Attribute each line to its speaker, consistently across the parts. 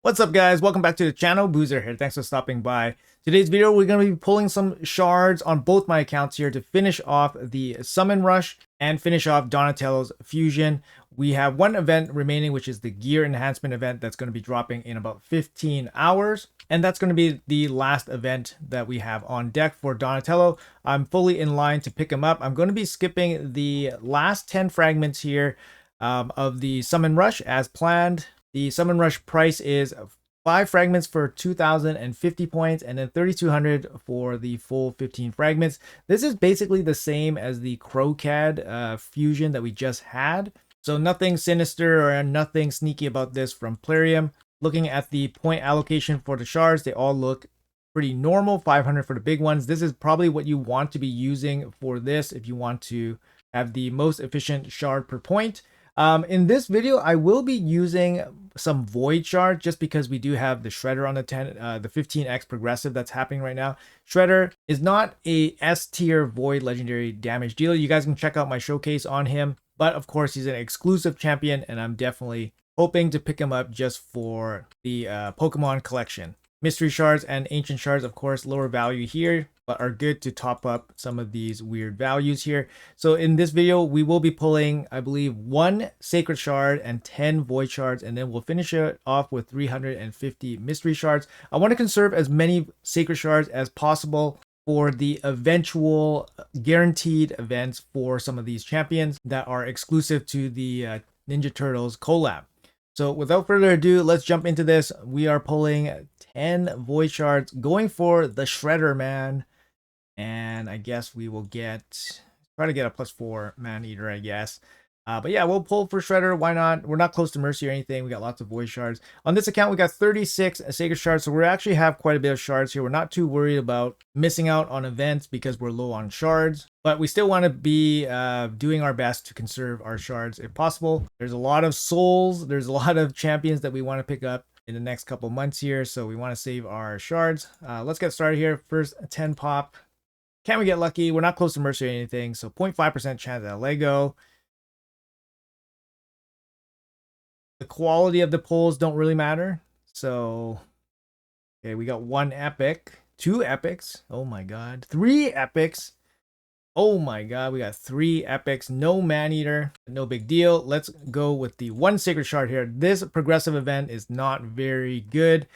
Speaker 1: What's up, guys? Welcome back to the channel. Boozer here. Thanks for stopping by. Today's video, we're going to be pulling some shards on both my accounts here to finish off the Summon Rush and finish off Donatello's Fusion. We have one event remaining, which is the Gear Enhancement event that's going to be dropping in about 15 hours. And that's going to be the last event that we have on deck for Donatello. I'm fully in line to pick him up. I'm going to be skipping the last 10 fragments here of the Summon Rush as planned. The Summon Rush price is 5 fragments for 2,050 points and then 3,200 for the full 15 fragments. This is basically the same as the Crocad fusion that we just had. So nothing sinister or nothing sneaky about this from Plarium. Looking at the point allocation for the shards, they all look pretty normal. 500 for the big ones. This is probably what you want to be using for this if you want to have the most efficient shard per point. In this video, I will be using some Void Shard just because we do have the Shredder on the 15x progressive that's happening right now. Shredder is not a S tier Void legendary damage dealer. You guys can check out my showcase on him, but of course he's an exclusive champion and I'm definitely hoping to pick him up just for the Pokemon collection. Mystery shards and ancient shards, of course, lower value here, but are good to top up some of these weird values here. So in this video, we will be pulling, I believe, 1 sacred shard and 10 void shards, and then we'll finish it off with 350 mystery shards. I want to conserve as many sacred shards as possible for the eventual guaranteed events for some of these champions that are exclusive to the Ninja Turtles collab. So without further ado, let's jump into this. We are pulling 10 void shards, going for the Shredder, man. And I guess we will try to get a +4 man eater, I guess. But yeah, we'll pull for Shredder. Why not? We're not close to Mercy or anything. We got lots of void shards. On this account, we got 36 sacred shards. So we actually have quite a bit of shards here. We're not too worried about missing out on events because we're low on shards. But we still want to be doing our best to conserve our shards if possible. There's a lot of souls. There's a lot of champions that we want to pick up in the next couple months here. So we want to save our shards. Let's get started here. First 10 pop. Can we get lucky? We're not close to Mercy or anything. So 0.5% chance at Lego. The quality of the pulls don't really matter. So, okay, we got 1 epic, 2 epics. Oh my god. 3 epics. Oh my god, we got 3 epics. No man-eater. No big deal. Let's go with the 1 sacred shard here. This progressive event is not very good.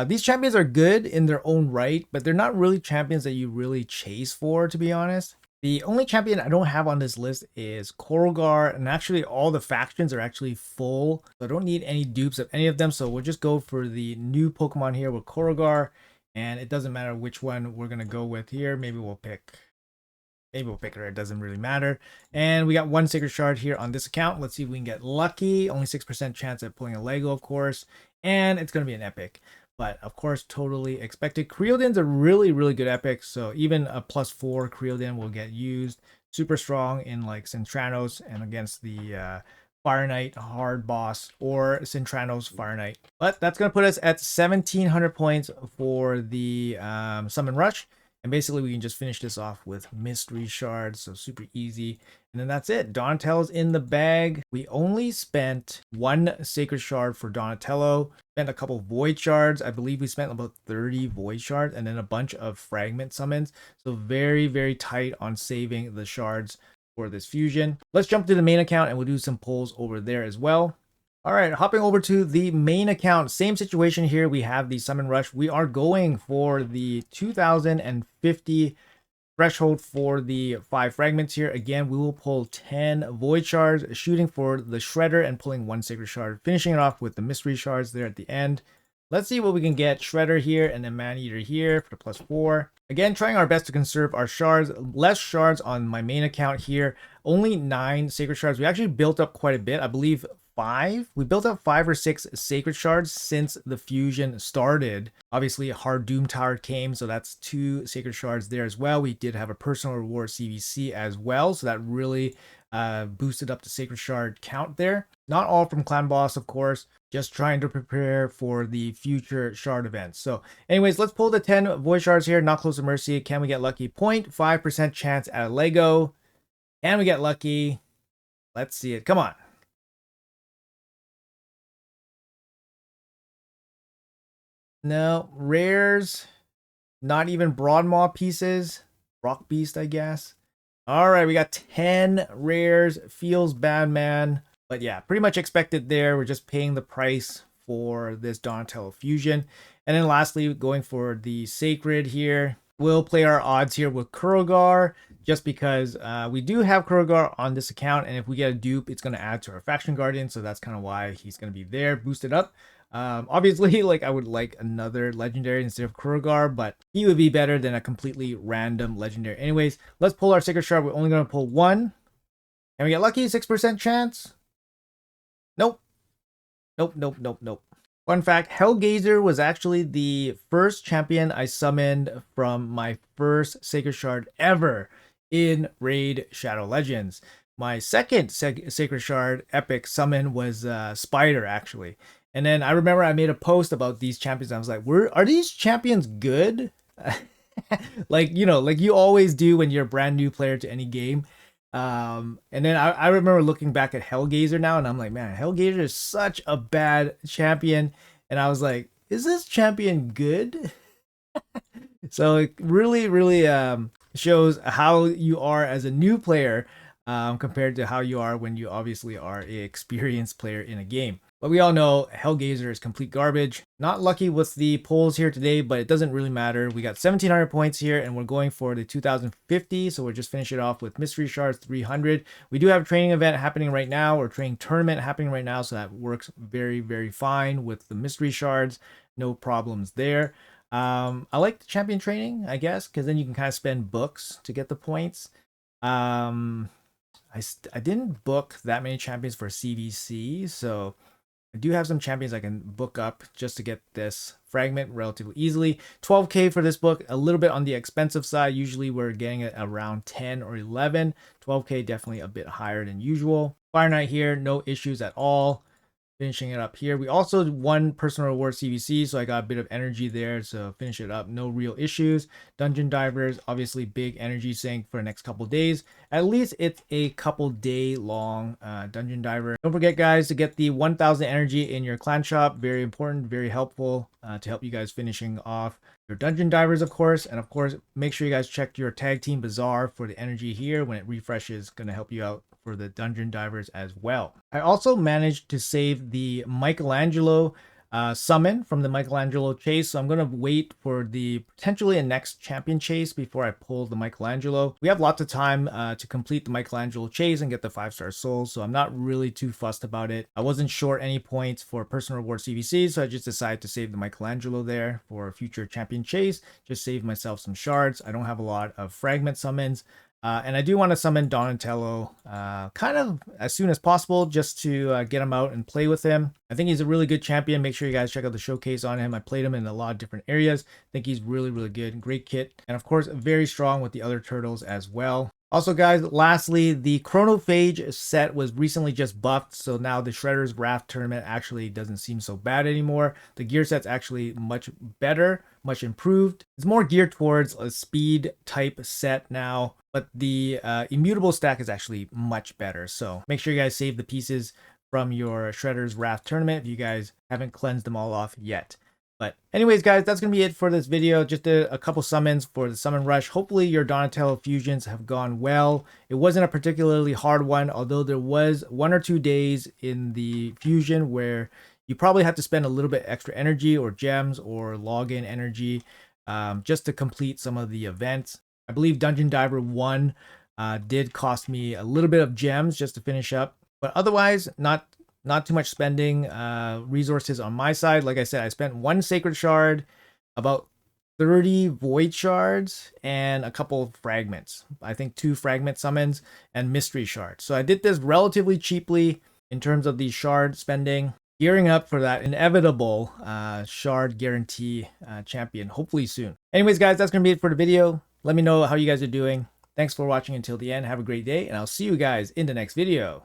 Speaker 1: These champions are good in their own right, but they're not really champions that you really chase for, to be honest. The only champion I don't have on this list is Korogar, and actually all the factions are actually full. So I don't need any dupes of any of them, so we'll just go for the new Pokemon here with Korogar, and it doesn't matter which one we're going to go with here. Maybe we'll pick her, it doesn't really matter. And we got 1 sacred shard here on this account. Let's see if we can get lucky. Only 6% chance at pulling a Lego, of course, and it's going to be an epic. But of course, totally expected. Creodin's a really, really good epic. So even a +4 Creodin will get used. Super strong in like Cintranos and against the Fire Knight hard boss or Cintranos Fire Knight. But that's going to put us at 1,700 points for the Summon Rush. And basically, we can just finish this off with mystery shards, so super easy. And then that's it. Donatello's in the bag. We only spent 1 sacred shard for Donatello. Spent a couple void shards. I believe we spent about 30 void shards and then a bunch of fragment summons. So very, very tight on saving the shards for this fusion. Let's jump to the main account and we'll do some pulls over there as well. All right, hopping over to the main account, same situation here. We have the Summon Rush. We are going for the 2,050 threshold for the 5 fragments here. Again, we will pull 10 Void Shards, shooting for the Shredder and pulling 1 Sacred Shard, finishing it off with the Mystery Shards there at the end. Let's see what we can get. Shredder here and then Man-Eater here for the +4. Again, trying our best to conserve our shards. Less shards on my main account here. Only 9 Sacred Shards. We actually built up quite a bit. I believe 5. We built up 5 or 6 sacred shards since the fusion started. Obviously, Hard Doom Tower came, so that's 2 sacred shards there as well. We did have a personal reward CVC as well, so that really boosted up the sacred shard count there. Not all from Clan Boss, of course. Just trying to prepare for the future shard events. So anyways, let's pull the 10 void shards here. Not close to Mercy. Can we get lucky? 0.5% chance at a Lego. Can we get lucky? Let's see it. Come on. No, rares. Not even Broadmaw pieces. Rock Beast, I guess. All right, we got 10 rares. Feels bad, man. But yeah, pretty much expected there. We're just paying the price for this Donatello Fusion. And then lastly, going for the Sacred here. We'll play our odds here with Kurogar, just because we do have Kurogar on this account. And if we get a dupe, it's going to add to our Faction Guardian. So that's kind of why he's going to be there, boosted up. Obviously, like I would like another legendary instead of Kurogar, but he would be better than a completely random legendary. Anyways, let's pull our Sacred Shard. We're only going to pull one. And we get lucky, 6% chance. Nope. Nope, nope, nope, nope. Fun fact, Hellgazer was actually the first champion I summoned from my first Sacred Shard ever in Raid Shadow Legends. My second Sacred Shard epic summon was Spider, actually. And then I remember I made a post about these champions. I was like, are these champions good? Like, you know, like you always do when you're a brand new player to any game. And then I remember looking back at Hellgazer now, and I'm like, man, Hellgazer is such a bad champion. And I was like, is this champion good? So it really, really shows how you are as a new player compared to how you are when you obviously are an experienced player in a game. But we all know Hellgazer is complete garbage. Not lucky with the polls here today, but it doesn't really matter. We got 1,700 points here, and we're going for the 2,050. So we're just finishing it off with Mystery Shards 300. We do have a training event happening right now, or training tournament happening right now. So that works very, very fine with the Mystery Shards. No problems there. I like the champion training, I guess, because then you can kind of spend books to get the points. I didn't book that many champions for CVC, so I do have some champions I can book up just to get this fragment relatively easily. 12k for this book, a little bit on the expensive side. Usually we're getting it around 10 or 11. 12k definitely a bit higher than usual. Fire Knight here, no issues at all. Finishing it up here. We also won personal reward CVC, so I got a bit of energy there, so finish it up, no real issues. Dungeon Divers, obviously big energy sink for the next couple days. At least it's a couple day long Dungeon Diver. Don't forget, guys, to get the 1,000 energy in your clan shop. Very important, very helpful to help you guys finishing off your Dungeon Divers, of course. And of course, make sure you guys check your Tag Team Bazaar for the energy here. When it refreshes, going to help you out for the Dungeon Divers as well. I also managed to save the Michelangelo summon from the Michelangelo chase, so I'm going to wait for the potentially a next champion chase before I pull the Michelangelo. We have lots of time to complete the Michelangelo chase and get the 5-star souls, so I'm not really too fussed about it. I wasn't short any points for personal reward CVC, so I just decided to save the Michelangelo there for a future champion chase. Just save myself some shards. I don't have a lot of fragment summons. And I do want to summon Donatello kind of as soon as possible just to get him out and play with him. I think he's a really good champion. Make sure you guys check out the showcase on him. I played him in a lot of different areas. I think he's really, really good. Great kit. And of course, very strong with the other turtles as well. Also, guys, lastly, the Chronophage set was recently just buffed, so now the Shredder's Wrath tournament actually doesn't seem so bad anymore. The gear set's actually much better, much improved. It's more geared towards a speed type set now, but the immutable stack is actually much better. So make sure you guys save the pieces from your Shredder's Wrath tournament if you guys haven't cleansed them all off yet. But anyways, guys, that's going to be it for this video. Just a couple summons for the summon rush. Hopefully your Donatello fusions have gone well. It wasn't a particularly hard one, although there was 1 or 2 days in the fusion where you probably have to spend a little bit extra energy or gems or login energy just to complete some of the events. I believe Dungeon Diver 1 did cost me a little bit of gems just to finish up. But otherwise, not too much spending resources on my side. Like I said, I spent 1 sacred shard, about 30 void shards, and a couple of fragments. I think 2 fragment summons and mystery shards. So I did this relatively cheaply in terms of the shard spending, gearing up for that inevitable shard guarantee champion, hopefully soon. Anyways, guys, that's going to be it for the video. Let me know how you guys are doing. Thanks for watching until the end. Have a great day, and I'll see you guys in the next video.